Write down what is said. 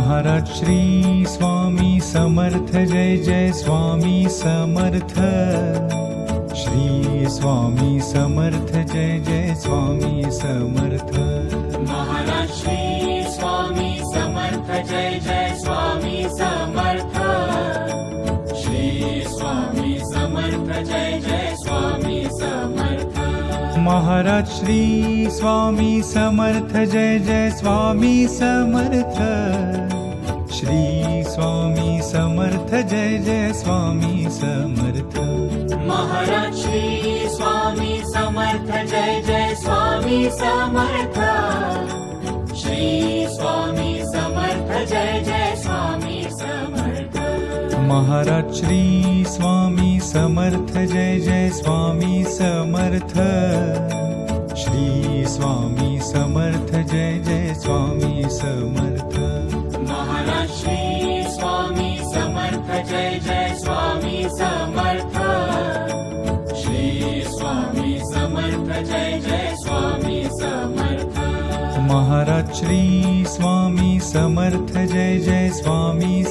Maharaj Shri Swami Samarth Jai Jai Swami Samarth. Shri Swami Samarth Jai Jai Swami Samarth. Maharaj Shri Swami Samarth Jai Jai Swami Samarth. Shri Swami Samarth Jai Jai Swami Samarth. Maharaj Shri Swami Samarth Jai Jai Swami Samarth. Shri Swami Samarth Jai Jai Swami Samarth. Maharaj Shri Swami Samarth Jai Jai Swami Samarth. Shri Swami Samarth Jai Jai Swami Samarth. Maharaj Shri Swami Samarth Jai Jai Swami Samarth. Shri Swami Samarth Jai Jai Swami Samarth. Maharaj Shri Swami Samarth Jai Jai Swami Samarth. Shri Swami Samarth Jai Jai Swami Samarth. Maharaj Shri Swami Samarth Jai Jai Swami